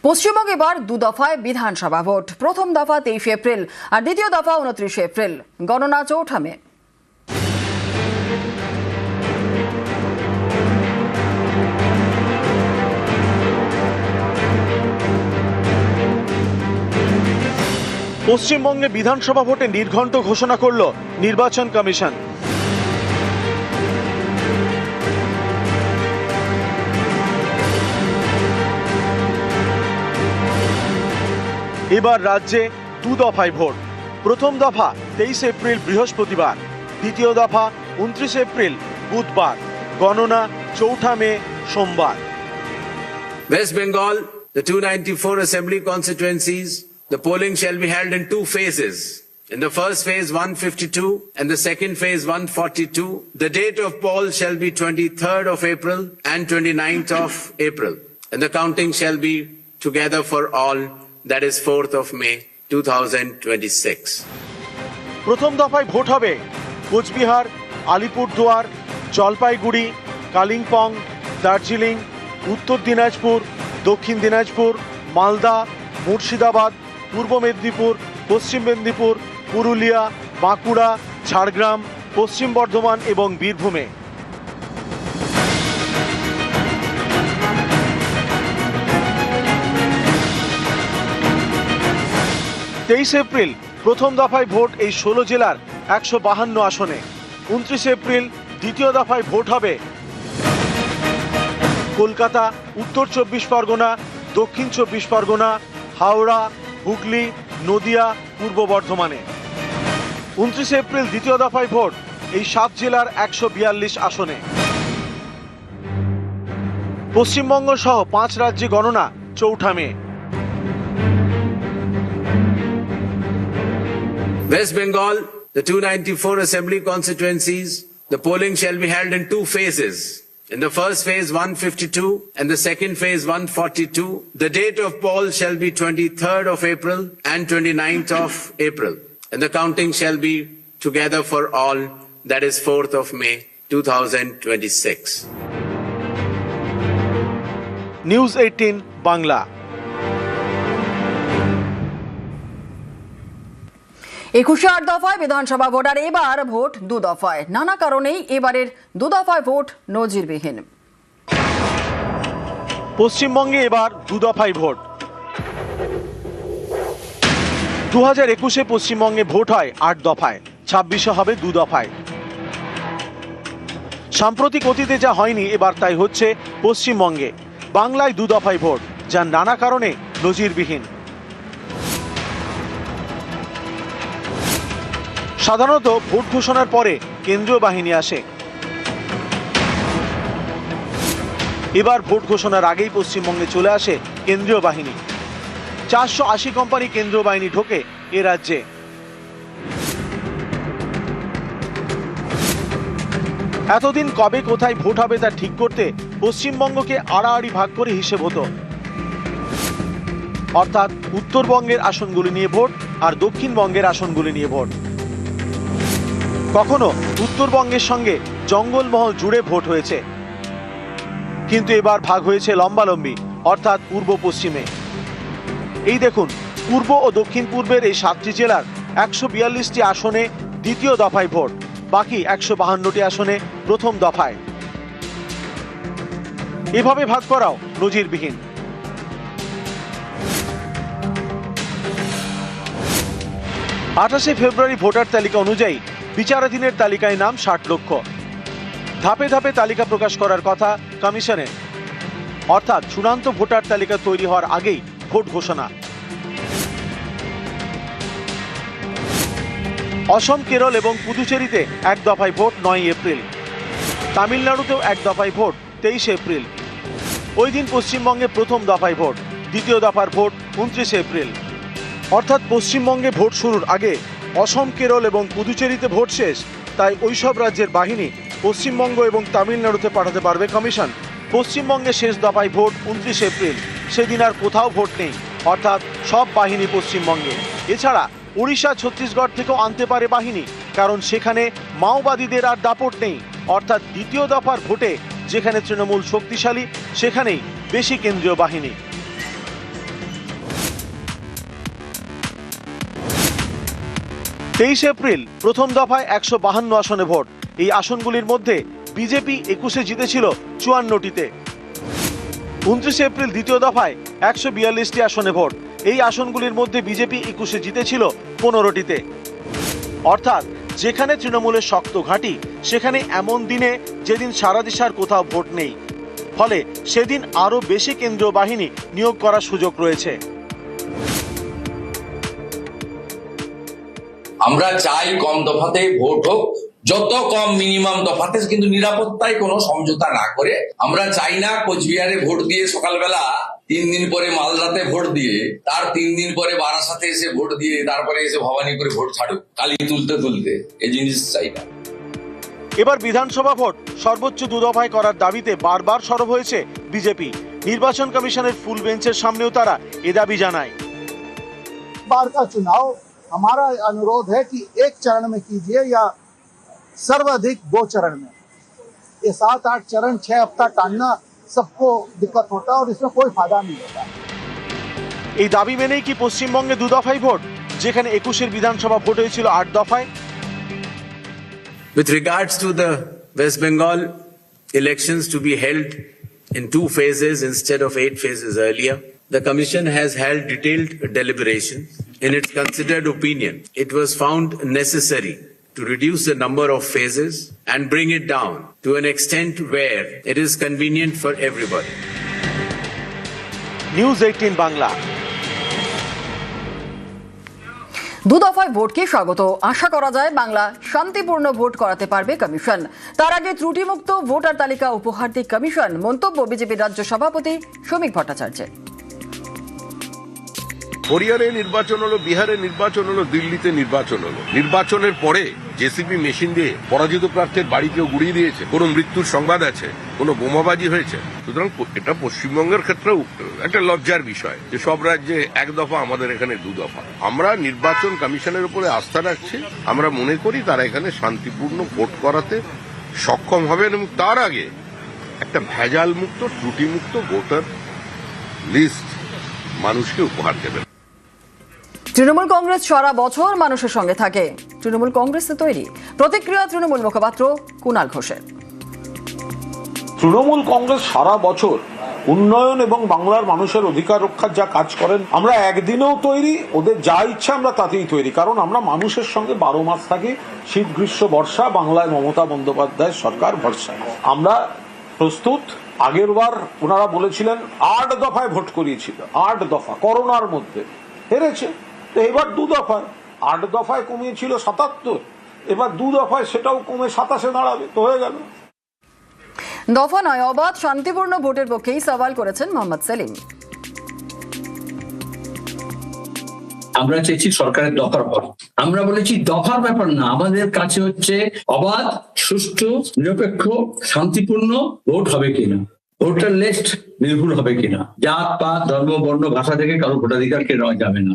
পশ্চিমবঙ্গে এবার দু দফায় বিধানসভা ভোট। প্রথম দফা 23 এপ্রিল আর দ্বিতীয় দফা 29 এপ্রিল। গণনা 4 মে। পশ্চিমবঙ্গে বিধানসভা ভোটে নির্ঘণ্ট ঘোষণা করল নির্বাচন কমিশন। এবার রাজ্যে দু দফায় ভোট। প্রথম দফা 23 এপ্রিল বৃহস্পতিবার, দ্বিতীয় দফা 29 এপ্রিল বুধবার। গণনা 4 মে সোমবার। West Bengal, the 294 assembly constituencies, the polling shall be held in 2 phases. In the first phase 152 and the second phase 142. The date of poll shall be 23rd of April and 29th of April. And the counting shall be together for all, that is 4th of May 2026. প্রথম দফায় vote হবে কোচবিহার, আলিপুরদুয়ার, জলপাইগুড়ি, কালিম্পং, দার্জিলিং, উত্তর দিনাজপুর, দক্ষিণ দিনাজপুর, মালদা, মুর্শিদাবাদ, পূর্ব মেদিনীপুর, পশ্চিম মেদিনীপুর, পুরুলিয়া, বাঁকুড়া, ঝাড়গ্রাম, পশ্চিম বর্ধমান এবং বীরভূমে। তেইশ April প্রথম দফায় ভোট এই 16 জেলার 152 আসনে। 29 এপ্রিল দ্বিতীয় দফায় ভোট হবে কলকাতা, উত্তর 24 পরগনা, দক্ষিণ 24 পরগনা, হাওড়া, হুগলি, নদিয়া, পূর্ব বর্ধমানে। 29 এপ্রিল দ্বিতীয় দফায় ভোট এই 7 জেলার 142 আসনে। পশ্চিমবঙ্গ সহ 5 রাজ্যে গণনা 4 মে। West Bengal, the 294 assembly constituencies, the polling shall be held in 2 phases. In the first phase 152 and the second phase 142. The date of poll shall be 23rd of April and 29th of April. And the counting shall be together for all, that is 4th of May 2026. News 18 Bangla. 21 দফায় বিধানসভা vote আর এবার vote দু দফায়। নানা কারণেই এবারের দু দফায় ভোট নজিরবিহীন। পশ্চিমবঙ্গে এবার দু দফায় ভোট। 2021-এ পশ্চিমবঙ্গে ভোট হয় 8 দফায়, 26-এ হবে 2 দফায়। সাম্প্রতিক অতীতে যা হয়নি এবার তাই হচ্ছে পশ্চিমবঙ্গে। বাংলায় 2 দফায় ভোট, যা নানা কারণে নজিরবিহীন। সাধারণত ভোট ঘোষণার পরে কেন্দ্রীয় বাহিনী আসে। এবার ভোট ঘোষণার আগেই পশ্চিমবঙ্গে চলে আসে কেন্দ্রীয় বাহিনী। 480 কোম্পানি কেন্দ্রীয় বাহিনী ঢোকে এ রাজ্যে। এতদিন কবে কোথায় ভোট হবে তা ঠিক করতে পশ্চিমবঙ্গকে আড়াআড়ি ভাগ করে হিসেব হতো। অর্থাৎ উত্তরবঙ্গের আসনগুলি নিয়ে ভোট আর দক্ষিণবঙ্গের আসনগুলি নিয়ে ভোট। কখনো উত্তরবঙ্গের সঙ্গে জঙ্গলমহল জুড়ে ভোট হয়েছে, কিন্তু এবার ভাগ হয়েছে লম্বালম্বি, অর্থাৎ পূর্ব পশ্চিমে। এই দেখুন, পূর্ব ও দক্ষিণ পূর্বের এই 7টি জেলার 142টি আসনে দ্বিতীয় দফায় ভোট, বাকি 152টি আসনে প্রথম দফায়। এভাবে ভাগ করাও নজিরবিহীন। 28শে ফেব্রুয়ারি ভোটার তালিকা অনুযায়ী বিচারাধীনের তালিকায় নাম 60 লক্ষ। ধাপে ধাপে তালিকা প্রকাশ করার কথা কমিশনের, অর্থাৎ চূড়ান্ত ভোটার তালিকা তৈরি হওয়ার আগেই ভোট ঘোষণা। অসম, কেরল এবং পুদুচেরিতে 1 দফায় ভোট 9 এপ্রিল। তামিলনাড়ুতেও 1 দফায় ভোট 23 এপ্রিল। ওই দিন পশ্চিমবঙ্গে প্রথম দফায় ভোট, দ্বিতীয় দফার ভোট 29 এপ্রিল। অর্থাৎ পশ্চিমবঙ্গে ভোট শুরুর আগে অসম, কেরল এবং পুদুচেরিতে ভোট শেষ, তাই ওইসব রাজ্যের বাহিনী পশ্চিমবঙ্গ এবং তামিলনাড়ুতে পাঠাতে পারবে কমিশন। পশ্চিমবঙ্গে শেষ দফায় ভোট 29 এপ্রিল। সেদিন আর কোথাও ভোট নেই, অর্থাৎ সব বাহিনী পশ্চিমবঙ্গে। এছাড়া উড়িষ্যা, ছত্তিশগড় থেকেও আনতে পারে বাহিনী, কারণ সেখানে মাওবাদীদের আর দাপট নেই। অর্থাৎ দ্বিতীয় দফার ভোটে যেখানে তৃণমূল শক্তিশালী, সেখানেই বেশি কেন্দ্রীয় বাহিনী। 23 এপ্রিল প্রথম দফায় 152 আসনে ভোট। এই আসনগুলির মধ্যে বিজেপি 21-এ জিতেছিল 54টিতে। 29 এপ্রিল দ্বিতীয় দফায় 142টি আসনে ভোট। এই আসনগুলির মধ্যে বিজেপি 21-এ জিতেছিল 15টিতে। অর্থাৎ যেখানে তৃণমূলের শক্ত ঘাঁটি, সেখানে এমন দিনে যেদিন সারা দেশে কোথাও ভোট নেই, ফলে সেদিন আরো বেশি কেন্দ্রীয় বাহিনী নিয়োগ করার সুযোগ রয়েছে। আমরা চাই কম দফাতে ভোট হোক, যত কম মিনিমাম দফাতে, কিন্তু নিরাপত্তায় কোনো সমঝোতা না করে। আমরা চাই না কোচবিহারে ভোট দিয়ে সকালবেলা 3 দিন পরে মালদাতে ভোট দিয়ে, তার 3 দিন পরে বারাসাতে এসে ভোট দিয়ে, তারপরে এসে ভবানীপুরে ভোট ছাড়ুক কালি তুলতে তুলতে। এই জিনিস চাই না। এবার বিধানসভা ভোট সর্বোচ্চ 2 দফায় করার দাবিতে বারবার সরব হয়েছে বিজেপি। নির্বাচন কমিশনের ফুল বেঞ্চের সামনেও তারা এ দাবি জানায়। बार का चुनाव हमारा अनुरोध है कि एक चरण में कीजिए या सर्वाधिक 2 चरण में। ये 7-8 चरण 6 हफ्ता टालना सबको दिक्कत होता है और इसमें कोई फायदा नहीं होता। এই দাবি মেনেই কি পশ্চিমবঙ্গে 2 দফায় ভোট, যেখানে 21-এর বিধানসভা ভোট হয়েছিল 8 দফায়? With regards to the West Bengal elections to be held in 2 phases instead of 8 phases earlier, the Commission has held detailed deliberation. In its considered opinion, it was found necessary to reduce the number of phases and bring it down to an extent where it is convenient for everybody. News 18 Bangla. 2 দফায় ভোটকে স্বাগত। আশা করা যায় বাংলা শান্তিপূর্ণ vote করাতে পারবে commission. তার আগে ত্রুটিমুক্ত ভোটার তালিকা উপহার দিয়ে কমিশন, মন্তব্য বিজেপির রাজ্য সভাপতি শ্রমিক ভট্টাচার্যের। হরিয়ানায় নির্বাচন হলো, বিহারে নির্বাচন হলো, দিল্লিতে নির্বাচন হলো। নির্বাচনের পরে জেসিবি মেশিন দিয়ে পরাজিত প্রার্থীর বাড়ি কেউ গুড়িয়ে দিয়েছে, কোনো মৃত্যুর সংবাদ আছে, কোনো বোমাবাজি হয়েছে। সুতরাং এটা পশ্চিমবঙ্গের ক্ষেত্রেও একটা লজ্জার বিষয় যে সব রাজ্যে 1 দফা, আমাদের এখানে 2 দফা। আমরা নির্বাচন কমিশনের উপরে আস্থা রাখছি। আমরা মনে করি তারা এখানে শান্তিপূর্ণ ভোট করাতে সক্ষম হবেন এবং তার আগে একটা ভেজাল মুক্ত, ত্রুটিমুক্ত ভোটার লিস্ট মানুষকে উপহার দেবেন। তৃণমূল কংগ্রেস সারা বছর মানুষের সঙ্গে থাকে, তৃণমূল কংগ্রেসে তৈরি। প্রতিক্রিয়া তৃণমূল মুখপাত্র কুণাল ঘোষের। তৃণমূল কংগ্রেস সারা বছর উন্নয়ন এবং বাংলার মানুষের অধিকার রক্ষার যা কাজ করেন, আমরা একদিনেও তৈরি, ওদের যা ইচ্ছা আমরা তাতেই তৈরি। কারণ আমরা মানুষের সঙ্গে 12 মাস থাকি, শীত গ্রীষ্ম বর্ষা, বাংলায় মমতা বন্দ্যোপাধ্যায় সরকার ভরসা। আমরা প্রস্তুত। আগের বার ওনারা বলেছিলেন 8 দফায় ভোট করিয়েছিল, 8 দফা, করোনার মধ্যে হেরেছে। তো এবার 2 দফায়, 8 দফায় কমিয়েছিল 77, এবার 2 দফায় সেটাও কমে 27-এ দাঁড়াবে, তো হয়ে গেল। দফা নয়, অবাধ শান্তিপূর্ণ ভোটের পক্ষেই সওয়াল করেছেন মোহাম্মদ সেলিম। আমরা চেয়েছি সরকারের দফার পর, আমরা বলেছি দফার ব্যাপার না, আমাদের কাছে হচ্ছে অবাধ, সুষ্ঠু, নিরপেক্ষ, শান্তিপূর্ণ ভোট হবে কিনা, ভোটার লিস্ট নির্ভুল হবে কিনা, জাত পাত ধর্ম বর্ণ ভাষা থেকে কারো ভোটাধিকার কেড়ে নেওয়া যাবে না।